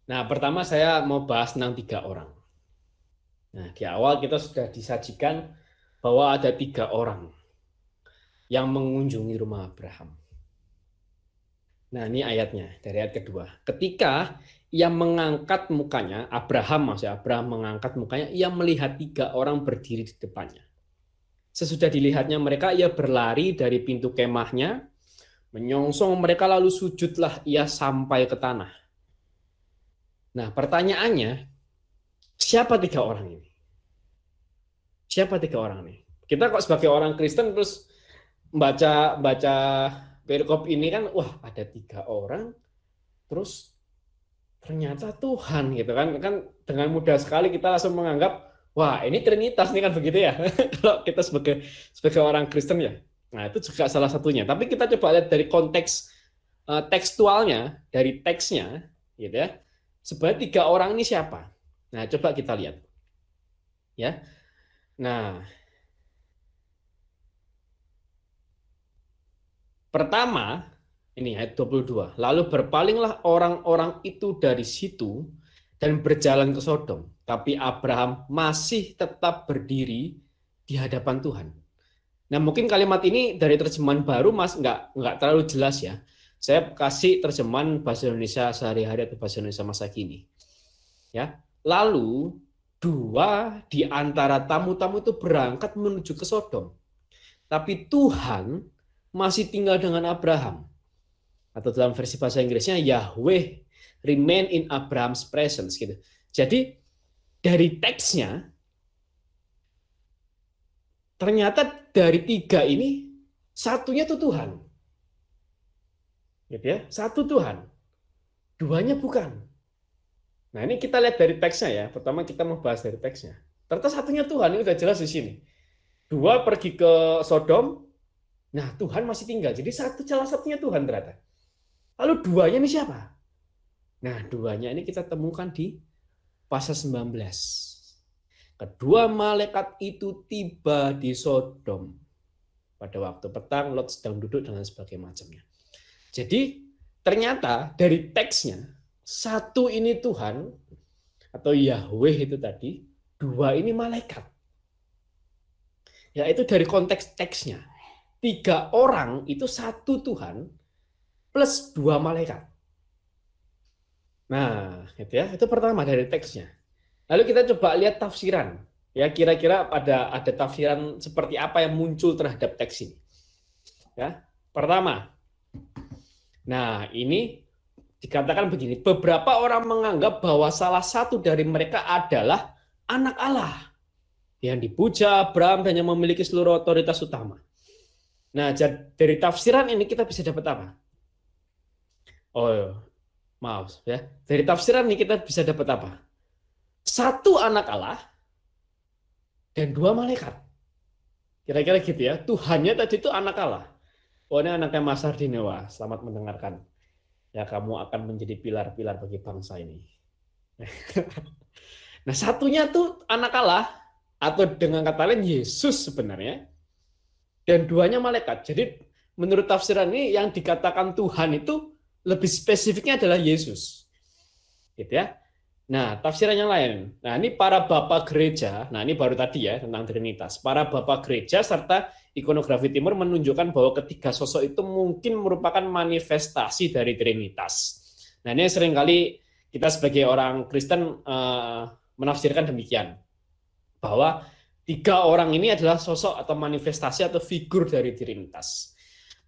Nah, pertama saya mau bahas tentang 3 orang. Nah, di awal kita sudah disajikan bahwa ada 3 orang yang mengunjungi rumah Abraham. Nah, ini ayatnya dari ayat kedua. Ketika ia mengangkat mukanya, maksudnya Abraham mengangkat mukanya, ia melihat 3 orang berdiri di depannya. Sesudah dilihatnya mereka, ia berlari dari pintu kemahnya, menyongsong mereka lalu sujudlah ia sampai ke tanah. Nah, pertanyaannya, siapa 3 orang ini? Siapa 3 orang ini? Kita kok sebagai orang Kristen terus baca baca perikop ini kan, wah ada 3 orang, terus ternyata Tuhan gitu kan dengan mudah sekali kita langsung menganggap, wah ini Trinitas nih kan begitu ya. Kalau kita sebagai orang Kristen ya. Nah itu juga salah satunya. Tapi kita coba lihat dari konteks tekstualnya, dari teksnya, gitu ya. Sebenarnya 3 orang ini siapa? Nah coba kita lihat, ya. Nah pertama, ini ayat 22. Lalu berpalinglah orang-orang itu dari situ dan berjalan ke Sodom. Tapi Abraham masih tetap berdiri di hadapan Tuhan. Nah mungkin kalimat ini dari terjemahan baru mas nggak terlalu jelas ya. Saya kasih terjemahan bahasa Indonesia sehari-hari atau bahasa Indonesia masa kini. Ya. Lalu 2 di antara tamu-tamu itu berangkat menuju ke Sodom. Tapi Tuhan masih tinggal dengan Abraham. Atau dalam versi bahasa Inggrisnya Yahweh remain in Abraham's presence gitu. Jadi dari teksnya ternyata dari 3 ini satunya tuh Tuhan. Gitu ya. Satu Tuhan. 2-nya bukan. Nah, ini kita lihat dari teksnya ya. Pertama kita mau bahas dari teksnya. Ternyata satunya Tuhan, ini udah jelas di sini. 2 pergi ke Sodom. Nah, Tuhan masih tinggal. Jadi salah satunya Tuhan ternyata. Lalu 2-nya ini siapa? Nah, 2-nya ini kita temukan di pasal 19. Kedua malaikat itu tiba di Sodom. Pada waktu petang, Lot sedang duduk dan sebagainya macamnya. Jadi, ternyata dari teksnya, satu ini Tuhan, atau Yahweh itu tadi, 2 ini malaikat. Ya, itu dari konteks teksnya. 3 orang itu satu Tuhan, plus 2 malaikat. Nah, gitu ya. Itu pertama dari teksnya. Lalu kita coba lihat tafsiran. Ya, kira-kira ada tafsiran seperti apa yang muncul terhadap teks ini. Ya. Pertama. Nah, ini dikatakan begini, beberapa orang menganggap bahwa salah satu dari mereka adalah anak Allah yang dipuja Abraham dan yang memiliki seluruh otoritas utama. Nah, dari tafsiran ini kita bisa dapat apa? Oh, maaf ya. Dari tafsiran ini kita bisa dapat apa? Satu anak Allah dan 2 malaikat. Kira-kira gitu ya. Tuhannya tadi itu anak Allah. Oh, ini anaknya Mas Hardinewa. Selamat mendengarkan. Ya, kamu akan menjadi pilar-pilar bagi bangsa ini. Nah, satunya tuh anak Allah, atau dengan kata lain Yesus sebenarnya, dan 2-nya malaikat. Jadi menurut tafsiran ini yang dikatakan Tuhan itu lebih spesifiknya adalah Yesus. Gitu ya. Nah, tafsiran yang lain. Nah, ini para bapak gereja. Nah, ini baru tadi ya tentang Trinitas. Para bapak gereja serta ikonografi timur menunjukkan bahwa ketiga sosok itu mungkin merupakan manifestasi dari Trinitas. Nah, ini seringkali kita sebagai orang Kristen menafsirkan demikian. Bahwa 3 orang ini adalah sosok atau manifestasi atau figur dari Trinitas.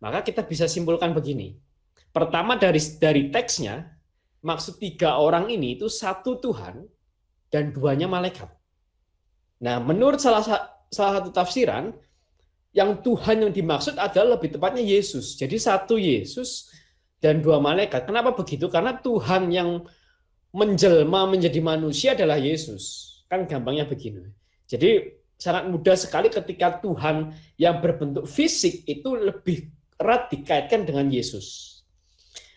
Maka kita bisa simpulkan begini. Pertama dari teksnya, maksud 3 orang ini itu satu Tuhan dan 2-nya malaikat. Nah, menurut salah satu tafsiran, yang Tuhan yang dimaksud adalah lebih tepatnya Yesus. Jadi satu Yesus dan 2 malaikat. Kenapa begitu? Karena Tuhan yang menjelma menjadi manusia adalah Yesus. Kan gampangnya begini. Jadi sangat mudah sekali ketika Tuhan yang berbentuk fisik itu lebih erat dikaitkan dengan Yesus.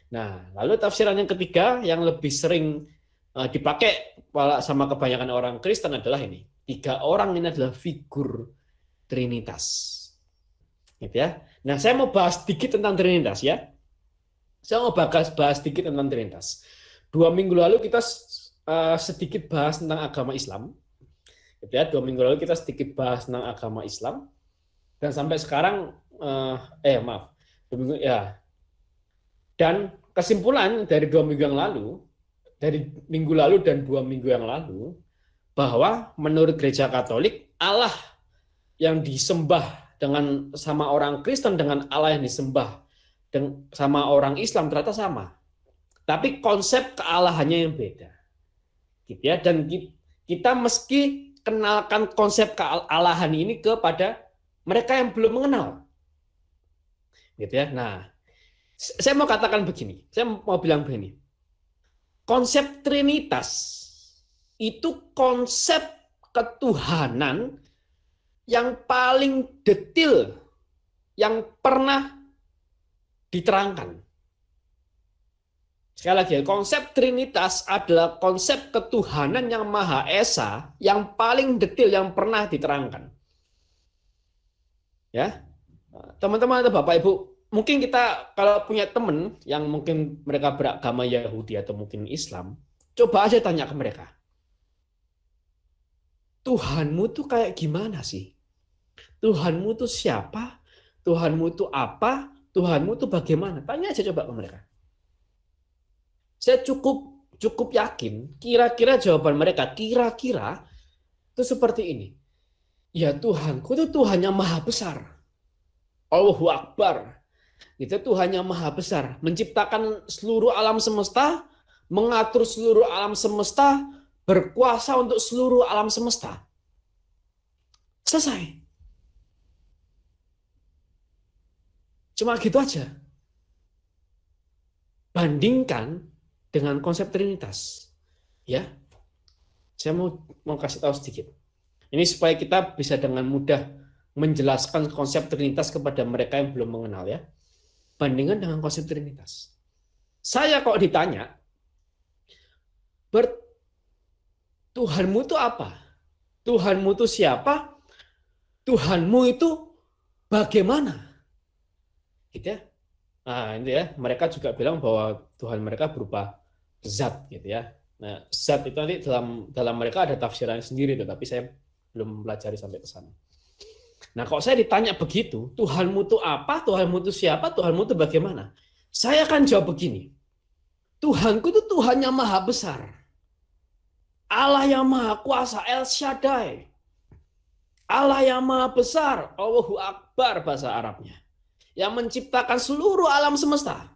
Nah, lalu tafsiran yang ketiga yang lebih sering dipakai sama kebanyakan orang Kristen adalah ini. 3 orang ini adalah figur Trinitas. Gitu ya. Nah, saya mau bahas sedikit tentang Trinitas ya. Saya mau bahas sedikit tentang Trinitas. 2 minggu lalu kita sedikit bahas tentang agama Islam. Gitu ya, 2 minggu lalu kita sedikit bahas tentang agama Islam. Dan sampai sekarang, maaf, 2 minggu, ya. Dan kesimpulan dari 2 minggu yang lalu, dari minggu lalu dan 2 minggu yang lalu, bahwa menurut Gereja Katolik, Allah yang disembah dengan sama orang Kristen dengan Allah yang disembah sama orang Islam ternyata sama. Tapi konsep kealahannya yang beda. Gitu ya. Dan kita meski kenalkan konsep kealahan ini kepada mereka yang belum mengenal. Gitu ya. Nah, saya mau katakan begini. Saya mau bilang begini. Konsep Trinitas itu konsep ketuhanan yang paling detail yang pernah diterangkan. Sekali lagi, konsep Trinitas adalah konsep ketuhanan yang Maha Esa yang paling detail yang pernah diterangkan. Ya, teman-teman atau Bapak Ibu, mungkin kita kalau punya teman yang mungkin mereka beragama Yahudi atau mungkin Islam, coba aja tanya ke mereka. Tuhanmu tuh kayak gimana sih? Tuhanmu tuh siapa? Tuhanmu tuh apa? Tuhanmu tuh bagaimana? Tanya aja coba ke mereka. Saya cukup yakin kira-kira jawaban mereka kira-kira itu seperti ini. Ya Tuhanku itu Tuhan yang maha besar. Allahu Akbar. Itu Tuhan yang maha besar. Menciptakan seluruh alam semesta, mengatur seluruh alam semesta, berkuasa untuk seluruh alam semesta. Selesai. Cuma gitu aja. Bandingkan dengan konsep Trinitas. Ya. Saya mau kasih tahu sedikit. Ini supaya kita bisa dengan mudah menjelaskan konsep Trinitas kepada mereka yang belum mengenal ya. Bandingkan dengan konsep Trinitas. Saya kok ditanya, Tuhanmu itu apa? Tuhanmu itu siapa? Tuhanmu itu bagaimana? Gitu ya. Nah, ini ya, mereka juga bilang bahwa Tuhan mereka berupa zat gitu ya. Nah, zat itu nanti dalam mereka ada tafsiran sendiri, tetapi saya belum pelajari sampai ke sana. Nah, kalau saya ditanya begitu, Tuhanmu itu apa? Tuhanmu itu siapa? Tuhanmu itu bagaimana? Saya akan jawab begini. Tuhanku itu Tuhan yang maha besar. Allah yang maha kuasa, El Shaddai. Allah yang maha besar, Allahu Akbar bahasa Arabnya. Yang menciptakan seluruh alam semesta.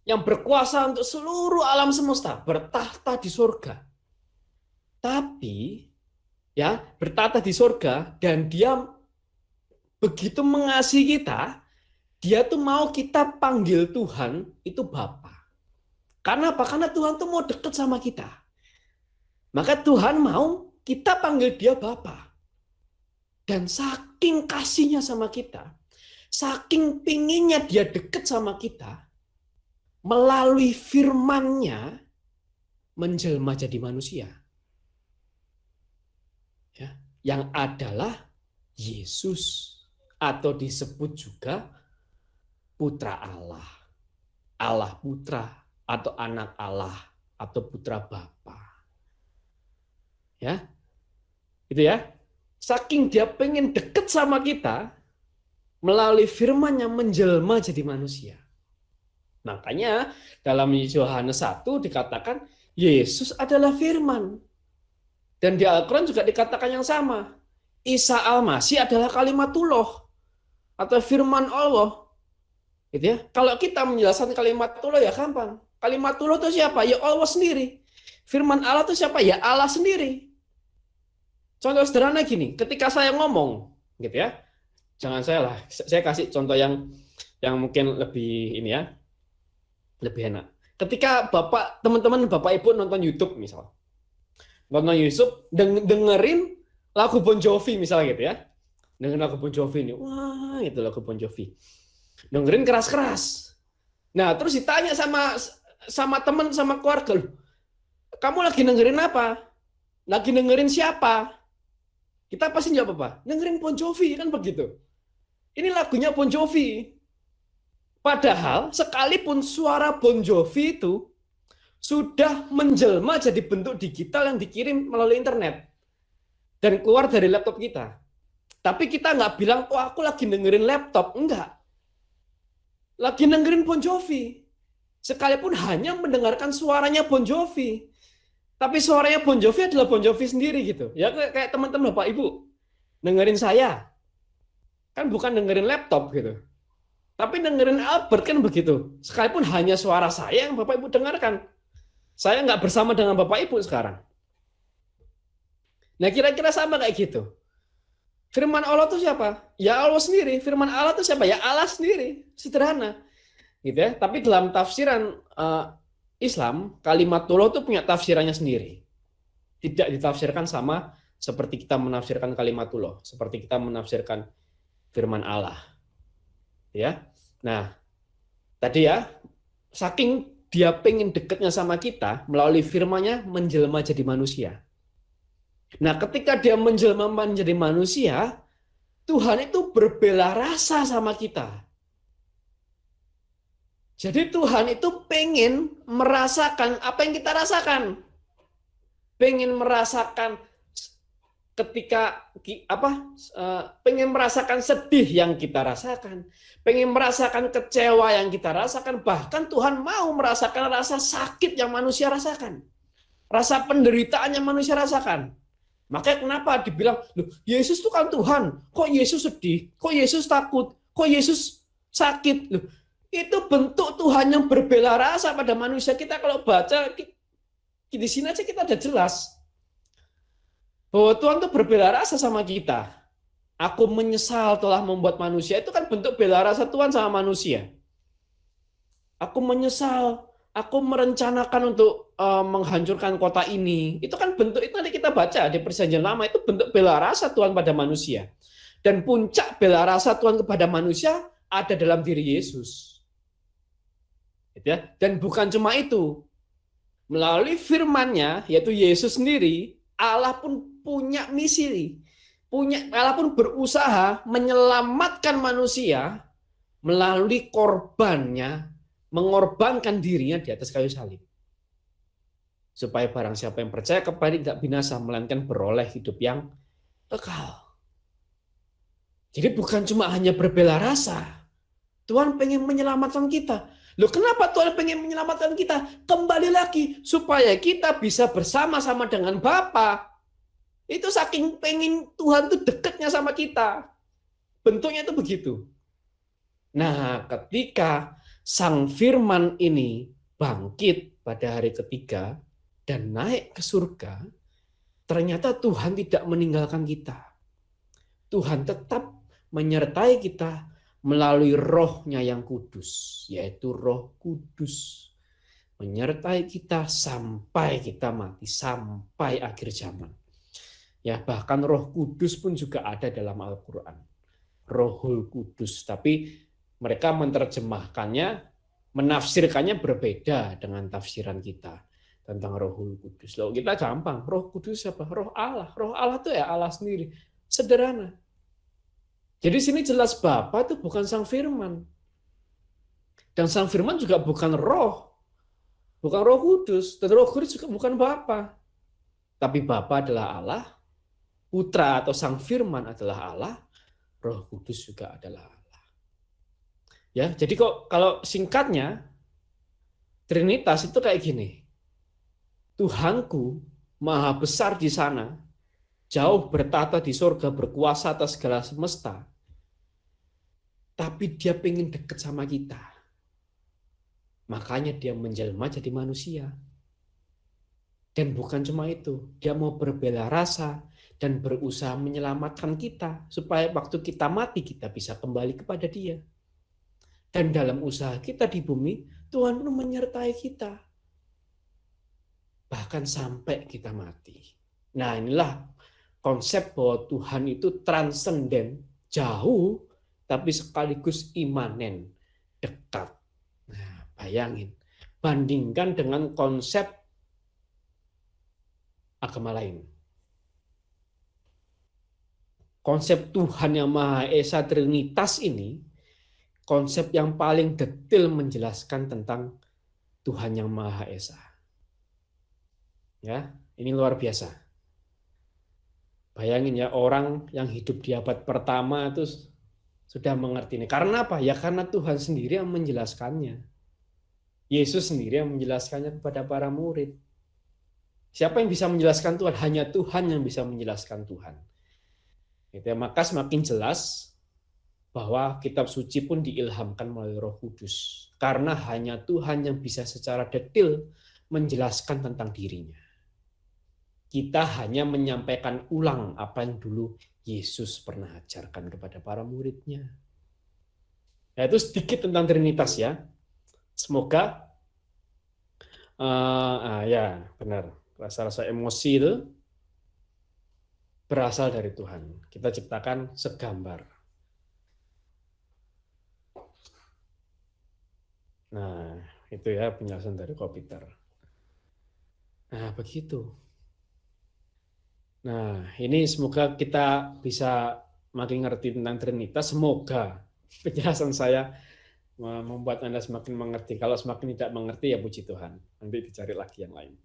Yang berkuasa untuk seluruh alam semesta, bertahta di surga. Tapi ya, bertahta di surga dan dia begitu mengasihi kita, dia tuh mau kita panggil Tuhan itu Bapa. Karena apa? Karena Tuhan tuh mau dekat sama kita. Maka Tuhan mau kita panggil dia Bapa. Dan saking kasihnya sama kita, saking pinginnya dia dekat sama kita, melalui firman-Nya menjelma jadi manusia. Ya, yang adalah Yesus atau disebut juga Putra Allah. Allah Putra atau anak Allah atau putra Bapa. Ya. Itu ya. Saking dia pengen deket sama kita, melalui firman-Nya menjelma jadi manusia. Makanya dalam Yohanes 1 dikatakan Yesus adalah firman. Dan di Al-Quran juga dikatakan yang sama. Isa Al-Masih adalah kalimatullah atau firman Allah. Gitu ya. Kalau kita menjelaskan kalimatullah ya gampang. Kalimatullah itu siapa? Ya Allah sendiri. Firman Allah itu siapa? Ya Allah sendiri. Contoh sederhana gini, ketika saya ngomong, gitu ya, jangan saya kasih contoh yang mungkin lebih ini ya, lebih enak. Ketika teman-teman Bapak Ibu nonton YouTube misal, nonton YouTube dengerin lagu Bon Jovi misalnya gitu ya, dengerin lagu Bon Jovi ini, wah itu lagu Bon Jovi, dengerin keras-keras. Nah terus ditanya sama teman sama keluarga, kamu lagi dengerin apa? Lagi dengerin siapa? Kita pasti jawab apa? Dengerin Bon Jovi, kan begitu. Ini lagunya Bon Jovi. Padahal sekalipun suara Bon Jovi itu sudah menjelma jadi bentuk digital yang dikirim melalui internet dan keluar dari laptop kita. Tapi kita nggak bilang, oh aku lagi dengerin laptop. Enggak. Lagi dengerin Bon Jovi. Sekalipun hanya mendengarkan suaranya Bon Jovi. Tapi suaranya Bon Jovi adalah Bon Jovi sendiri gitu. Ya kayak teman-teman Bapak Ibu. Dengerin saya. Kan bukan dengerin laptop gitu. Tapi dengerin Albert kan begitu. Sekalipun hanya suara saya yang Bapak Ibu dengarkan. Saya nggak bersama dengan Bapak Ibu sekarang. Nah kira-kira sama kayak gitu. Firman Allah itu siapa? Ya Allah sendiri. Firman Allah itu siapa? Ya Allah sendiri. Sederhana. Gitu ya. Tapi dalam tafsiran Islam, kalimatullah itu punya tafsirannya sendiri. Tidak ditafsirkan sama seperti kita menafsirkan kalimatullah, seperti kita menafsirkan firman Allah. Ya. Nah, tadi ya, saking dia pengen dekatnya sama kita, melalui firman-Nya menjelma jadi manusia. Nah, ketika dia menjelma menjadi manusia, Tuhan itu berbela rasa sama kita. Jadi Tuhan itu pengen merasakan apa yang kita rasakan. Pengen merasakan ketika pengen merasakan sedih yang kita rasakan, pengen merasakan kecewa yang kita rasakan, bahkan Tuhan mau merasakan rasa sakit yang manusia rasakan, rasa penderitaan yang manusia rasakan. Makanya kenapa dibilang, loh, Yesus itu kan Tuhan, kok Yesus sedih, kok Yesus takut, kok Yesus sakit, loh. Itu bentuk Tuhan yang berbela rasa pada manusia. Kita kalau baca di sini aja kita ada jelas bahwa Tuhan tuh berbela rasa sama kita. Aku menyesal telah membuat manusia. Itu kan bentuk bela rasa Tuhan sama manusia. Aku menyesal. Aku merencanakan untuk menghancurkan kota ini. Itu kan bentuk, itu nanti kita baca di Perjanjian Lama. Itu bentuk bela rasa Tuhan pada manusia. Dan puncak bela rasa Tuhan kepada manusia ada dalam diri Yesus. Dan bukan cuma itu. Melalui firman-Nya, yaitu Yesus sendiri, Allah pun punya misi, Allah pun berusaha menyelamatkan manusia melalui korbannya, mengorbankan dirinya di atas kayu salib. Supaya barang siapa yang percaya kepada Dia tidak binasa, melainkan beroleh hidup yang kekal. Jadi bukan cuma hanya berbela rasa, Tuhan pengen menyelamatkan kita. Loh, kenapa Tuhan pengen menyelamatkan kita? Kembali lagi, supaya kita bisa bersama-sama dengan Bapa. Itu saking pengen Tuhan tuh dekatnya sama kita. Bentuknya itu begitu. Nah, ketika Sang Firman ini bangkit pada hari ketiga dan naik ke surga, ternyata Tuhan tidak meninggalkan kita. Tuhan tetap menyertai kita melalui Roh-Nya yang kudus, yaitu Roh Kudus. Menyertai kita sampai kita mati, sampai akhir zaman. Ya, bahkan Roh Kudus pun juga ada dalam Al-Quran. Rohul Kudus, tapi mereka menerjemahkannya, menafsirkannya berbeda dengan tafsiran kita tentang Rohul Kudus. Loh, kita gampang, Roh Kudus apa? Roh Allah. Roh Allah itu ya Allah sendiri. Sederhana. Jadi sini jelas Bapa itu bukan Sang Firman. Dan Sang Firman juga bukan Roh. Bukan Roh Kudus. Dan Roh Kudus juga bukan Bapa. Tapi Bapa adalah Allah. Putra atau Sang Firman adalah Allah. Roh Kudus juga adalah Allah. Ya, jadi kalau singkatnya, Trinitas itu kayak gini. Tuhanku maha besar di sana, jauh bertata di surga, berkuasa atas segala semesta. Tapi dia pengen deket sama kita. Makanya dia menjelma jadi manusia. Dan bukan cuma itu, dia mau berbela rasa dan berusaha menyelamatkan kita supaya waktu kita mati kita bisa kembali kepada Dia. Dan dalam usaha kita di bumi, Tuhan pun menyertai kita. Bahkan sampai kita mati. Nah, inilah konsep bahwa Tuhan itu transenden, jauh, tapi sekaligus imanen, dekat. Nah, bayangin, bandingkan dengan konsep agama lain. Konsep Tuhan yang Maha Esa Trinitas ini, konsep yang paling detail menjelaskan tentang Tuhan yang Maha Esa. Ya, ini luar biasa. Bayangin ya, orang yang hidup di abad pertama itu sudah mengerti ini. Karena apa? Ya karena Tuhan sendiri yang menjelaskannya. Yesus sendiri yang menjelaskannya kepada para murid. Siapa yang bisa menjelaskan Tuhan? Hanya Tuhan yang bisa menjelaskan Tuhan. Gitu ya. Maka semakin jelas bahwa kitab suci pun diilhamkan melalui Roh Kudus. Karena hanya Tuhan yang bisa secara detail menjelaskan tentang dirinya. Kita hanya menyampaikan ulang apa yang dulu Yesus pernah ajarkan kepada para muridnya. Nah, itu sedikit tentang Trinitas ya. Semoga ya benar, rasa-rasa emosi itu berasal dari Tuhan. Kita ciptakan segambar. Nah, itu ya penjelasan dari Kopiter. Nah, begitu. Nah, ini semoga kita bisa makin ngerti tentang Trinitas. Semoga penjelasan saya membuat Anda semakin mengerti. Kalau semakin tidak mengerti, ya puji Tuhan. Nanti dicari lagi yang lain.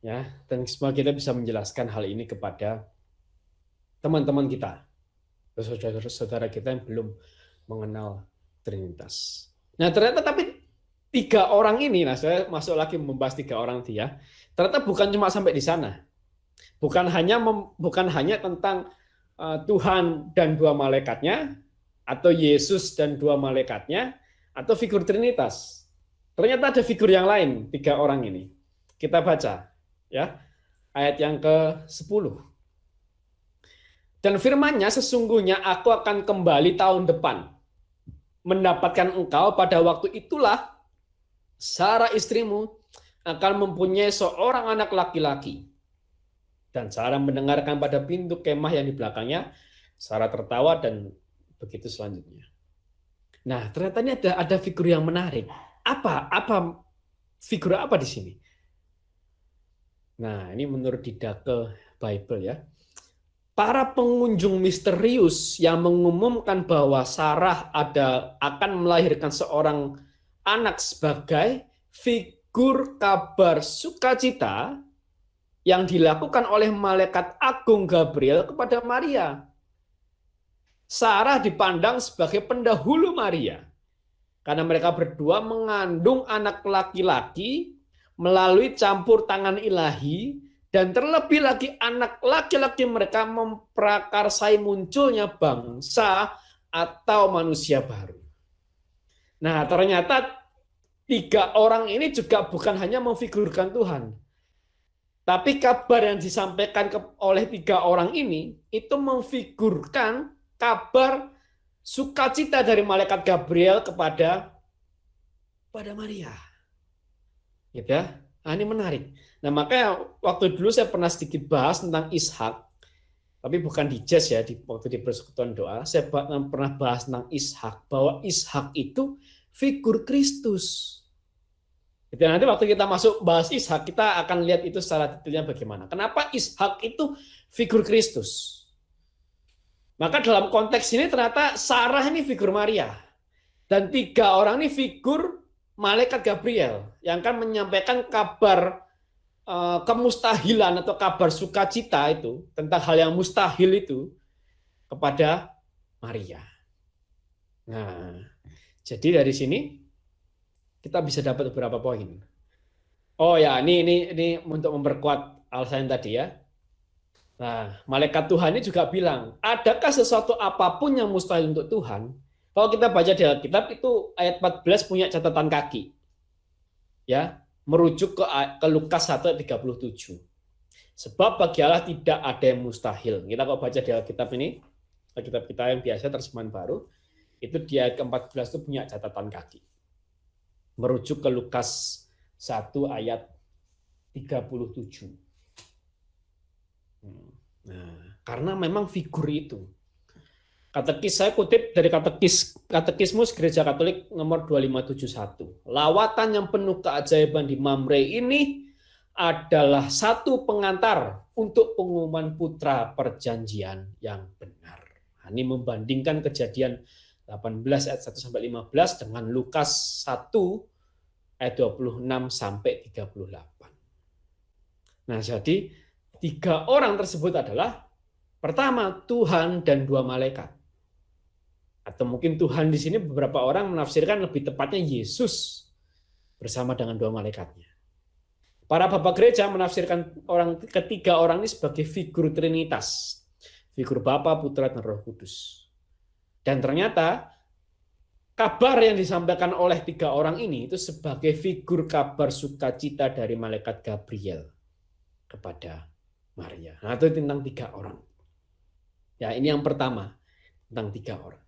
Ya, dan semoga kita bisa menjelaskan hal ini kepada teman-teman kita, saudara-saudara kita yang belum mengenal Trinitas. Nah, ternyata tapi 3 orang ini, nah saya masuk lagi membahas 3 orang dia. Ternyata bukan cuma sampai di sana. Bukan hanya tentang Tuhan dan 2 malaikatnya, atau Yesus dan 2 malaikatnya, atau figur Trinitas. Ternyata ada figur yang lain 3 orang ini. Kita baca ya ayat yang ke-10. Dan firman-Nya, sesungguhnya aku akan kembali tahun depan mendapatkan engkau, pada waktu itulah Sarah istrimu akan mempunyai seorang anak laki-laki. Dan Sarah mendengarkan pada pintu kemah yang di belakangnya. Sarah tertawa dan begitu selanjutnya. Nah, ternyata ini ada figur yang menarik. Apa figur apa di sini? Nah, ini menurut Didache Bible ya. Para pengunjung misterius yang mengumumkan bahwa Sarah akan melahirkan seorang anak sebagai figur kabar sukacita yang dilakukan oleh malaikat agung Gabriel kepada Maria. Sarah dipandang sebagai pendahulu Maria, karena mereka berdua mengandung anak laki-laki melalui campur tangan ilahi, dan terlebih lagi anak laki-laki mereka memprakarsai munculnya bangsa atau manusia baru. Nah, ternyata 3 orang ini juga bukan hanya memfigurkan Tuhan, tapi kabar yang disampaikan oleh 3 orang ini itu memfigurkan kabar sukacita dari malaikat Gabriel kepada Maria. Gitu ya. Nah, ini menarik. Nah, makanya waktu dulu saya pernah sedikit bahas tentang Ishak, tapi bukan di jazz ya, waktu di persekutuan doa, saya pernah bahas tentang Ishak, bahwa Ishak itu figur Kristus. Jadi nanti waktu kita masuk bahas Ishak, kita akan lihat itu secara detailnya bagaimana. Kenapa Ishak itu figur Kristus? Maka dalam konteks ini ternyata Sarah ini figur Maria. Dan 3 orang ini figur malaikat Gabriel yang akan menyampaikan kabar kemustahilan atau kabar sukacita itu, tentang hal yang mustahil itu kepada Maria. Nah, jadi dari sini kita bisa dapat beberapa poin. Oh ya, ini untuk memperkuat alasan tadi ya. Nah, malaikat Tuhan ini juga bilang, adakah sesuatu apapun yang mustahil untuk Tuhan? Kalau kita baca di Alkitab itu ayat 14 punya catatan kaki. Ya, merujuk ke Lukas 1 ayat 37. Sebab bagi Allah tidak ada yang mustahil. Kita kalau baca di Alkitab ini, Alkitab kita yang biasa terjemahan baru, itu di ayat ke-14 itu punya catatan kaki. Merujuk ke Lukas 1 ayat 37. Nah, karena memang figur itu. Katekis, saya kutip dari Katekismus Gereja Katolik nomor 2571. Lawatan yang penuh keajaiban di Mamre ini adalah satu pengantar untuk pengumuman putra perjanjian yang benar. Ini membandingkan Kejadian 18 ayat 1 sampai 15 dengan Lukas 1 ayat 26 sampai 38. Nah, jadi 3 orang tersebut adalah pertama Tuhan dan 2 malaikat. Atau mungkin Tuhan di sini beberapa orang menafsirkan lebih tepatnya Yesus bersama dengan 2 malaikatnya. Para bapak gereja menafsirkan ketiga orang ini sebagai figur Trinitas. Figur Bapa, Putra, dan Roh Kudus. Dan ternyata kabar yang disampaikan oleh 3 orang ini itu sebagai figur kabar sukacita dari malaikat Gabriel kepada Maria. Nah, itu tentang 3 orang. Ya, ini yang pertama, tentang 3 orang.